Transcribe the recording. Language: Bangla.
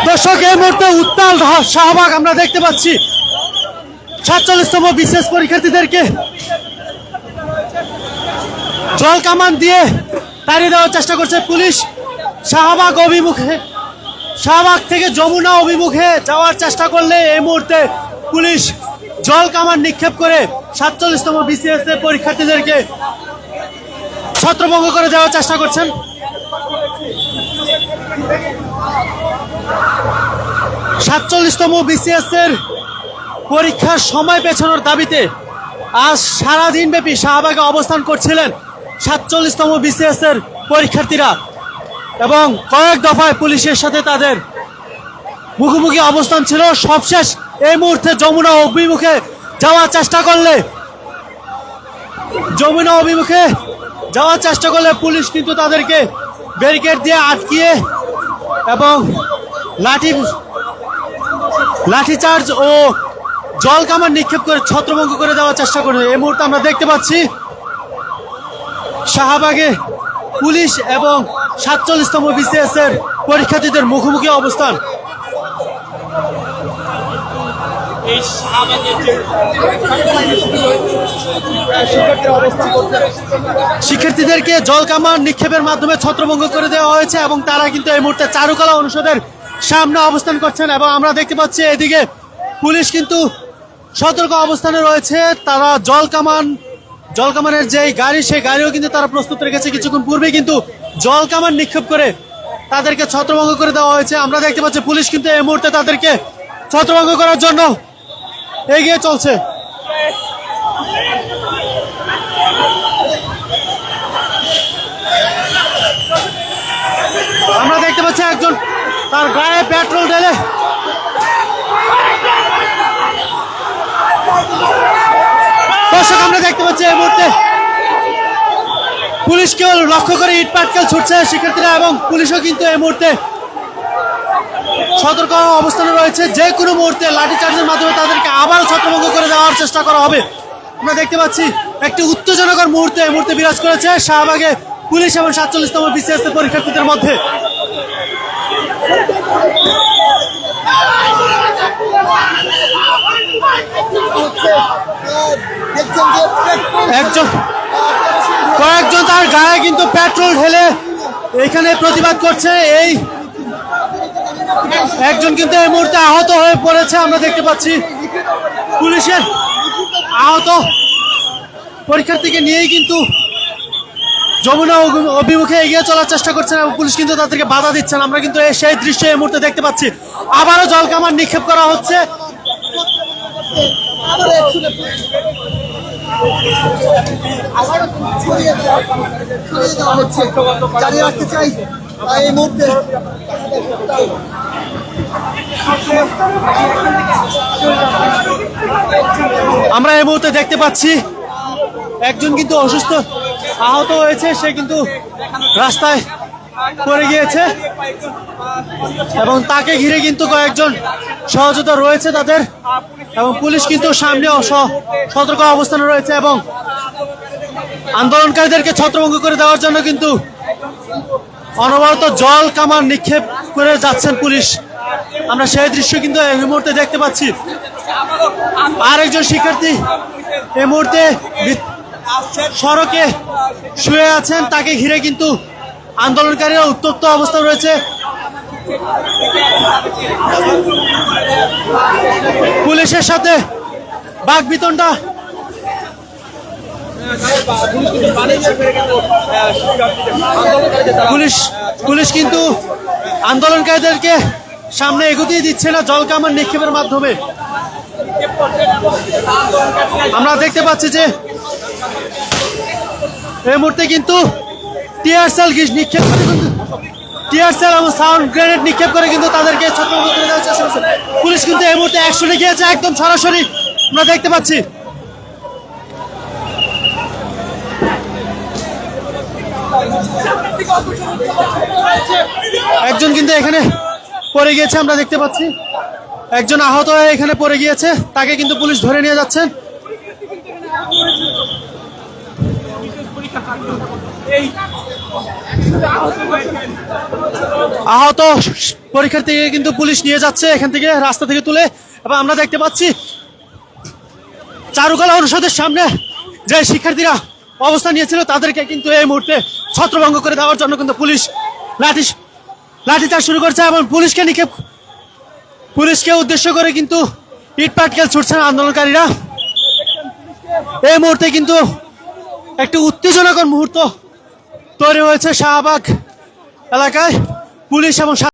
দর্শক, এই মুহূর্তে উত্তাল শাহবাগ আমরা দেখতে পাচ্ছি। ৪৭তম বিশেষ পরীক্ষার্থীদেরকে জল কামান দিয়ে তাড়িয়ে দেওয়ার চেষ্টা করছে পুলিশ। শাহবাগ থেকে যমুনা অভিমুখে যাওয়ার চেষ্টা করলে এই মুহূর্তে পুলিশ জল কামান নিক্ষেপ করে ৪৭তম বিসিএস এর পরীক্ষার্থীদেরকে ছত্রভঙ্গ করে দেওয়ার চেষ্টা করছেন। সাতচল্লিশতম বিসিএস এর পরীক্ষার সময় পেছানোর দাবিতে আজ সারাদিন ব্যাপী শাহবাগে অবস্থান করছিলেন ৪৭তম বিসিএস এর পরীক্ষার্থীরা এবং কয়েক দফায় পুলিশের সাথে তাদের মুখোমুখি অবস্থান ছিল। সবশেষ এই মুহূর্তে যমুনা অভিমুখে যাওয়ার চেষ্টা করলে পুলিশ কিন্তু তাদেরকে ব্যারিকেড দিয়ে আটকিয়ে এবং লাঠিচার্জ ও জল কামান নিক্ষেপ করে ছত্রভঙ্গ করে দেওয়ার চেষ্টা করে। এই মুহূর্তে আমরা দেখতে পাচ্ছি শাহবাগে পুলিশ এবং ৪৭তম বিসিএস এর পরীক্ষার্থীদের মুখোমুখি অবস্থান। শিক্ষার্থীদেরকে জল কামান নিক্ষেপের মাধ্যমে ছত্রভঙ্গ করে দেওয়া হয়েছে এবং তারা কিন্তু এই মুহূর্তে চারুকলা অনুষদের সামনে অবস্থান করছেন এবং আমরা দেখতে পাচ্ছি এদিকে পুলিশ কিন্তু সতর্ক অবস্থানে রয়েছে। তারা জল কামানের যে গাড়ি, সেই গাড়িও কিন্তু তারা প্রস্তুত রেখেছে। কিছুক্ষণ পূর্বে কিন্তু জল কামান নিক্ষেপ করে তাদেরকে ছত্রভঙ্গ করে দেওয়া হয়েছে। আমরা দেখতে পাচ্ছি পুলিশ কিন্তু এই মুহূর্তে তাদেরকে ছত্রভঙ্গ করার জন্য এগিয়ে চলছে। আমরা দেখতে পাচ্ছি একজন তার গায়ে পেট্রোল ঢেলে দর্শক, আমরা দেখতে পাচ্ছি এই মুহূর্তে পুলিশকে লক্ষ্য করে ইট পাটকেল ছুটছে শিক্ষার্থীরা এবং পুলিশও কিন্তু এই মুহূর্তে সতর্ক অবস্থানে রয়েছে। যে কোনো মুহূর্তে লাঠিচার্জের মাধ্যমে তাদেরকে আবারও ছত্রভঙ্গ করে দেওয়ার চেষ্টা করা হবে। আমরা দেখতে পাচ্ছি একটি উত্তেজনকর মুহূর্তে এই মুহূর্তে বিরাজ করেছে শাহবাগে পুলিশ এবং ৪৭তম বিসিএস এর পরীক্ষার্থীদের মধ্যে। কয়েকজন তার গায়ে কিন্তু পেট্রোল ঢেলে এখানে প্রতিবাদ করছে। এই একজন কিন্তু এই মুহূর্তে আহত হয়ে পড়েছে। আমরা দেখতে পাচ্ছি পুলিশের আহত পরীক্ষার্থীকে নিয়েই কিন্তু যমুনা অভিমুখে এগিয়ে চলার চেষ্টা করছেন এবং পুলিশ কিন্তু তাদেরকে বাধা দিচ্ছেন। আমরা কিন্তু সেই দৃশ্য এই মুহূর্তে দেখতে পাচ্ছি। আবারও জল কামান নিক্ষেপ করা হচ্ছে। আমরা এই মুহূর্তে দেখতে পাচ্ছি একজন কিন্তু অসুস্থ আহত হয়েছে, সে কিন্তু রাস্তায় পড়ে গিয়েছে এবং তাকে ঘিরে কিন্তু কয়েকজন সহযোগিতা রয়েছে তাদের এবং পুলিশ কিন্তু সামনে সতর্ক অবস্থানে রয়েছে এবং আন্দোলনকারীদেরকে ছত্রভঙ্গ করে দেওয়ার জন্য কিন্তু অনবরত জল কামান নিক্ষেপ করে যাচ্ছেন পুলিশ। আমরা সেই দৃশ্য কিন্তু এই মুহূর্তে দেখতে পাচ্ছি। আরেকজন শিক্ষার্থী এই মুহূর্তে সড়কে শুয়ে আছেন, তাকে ঘিরে কিন্তু আন্দোলনকারীরা উত্তপ্ত অবস্থা রয়েছে। পুলিশের সাথে বাকবিতণ্ডা। পুলিশ কিন্তু আন্দোলনকারীদেরকে সামনে এগোতেই দিচ্ছে না জল কামান নিক্ষেপের মাধ্যমে। আমরা দেখতে পাচ্ছি যে এই মুহূর্তে কিন্তু টিয়ার সেল নিক্ষেপ করে এবং সাউন্ড গ্রেনেড নিক্ষেপ করে কিন্তু তাদেরকে ছত্রভঙ্গ করে দেওয়ার চেষ্টা করছে পুলিশ। কিন্তু এই মুহূর্তে অ্যাকশনে গিয়েছে একদম সরাসরি আমরা দেখতে পাচ্ছি। একজন কিন্তু এখানে পড়ে গিয়েছে, আমরা দেখতে পাচ্ছি একজন আহত হয়ে এখানে পড়ে গিয়েছে, তাকে কিন্তু পুলিশ ধরে নিয়ে যাচ্ছেন। আহত পরীক্ষার্থীকে কিন্তু পুলিশ নিয়ে যাচ্ছে এখান থেকে, রাস্তা থেকে তুলে। এবং আমরা দেখতে পাচ্ছি চারুকলা অনুষদের সামনে যে শিক্ষার্থীরা অবস্থান নিয়েছিল তাদেরকে কিন্তু এই মুহূর্তে ছত্রভঙ্গ করে দেওয়ার জন্য কিন্তু পুলিশ লাঠিচার্জ শুরু করছে এবং পুলিশকে উদ্দেশ্য করে কিন্তু ইট পাটকেল ছুটছেন আন্দোলনকারীরা। এই মুহূর্তে কিন্তু একটি উত্তেজনাকর মুহূর্ত তৈরি হয়েছে শাহবাগ এলাকায়। পুলিশ এবং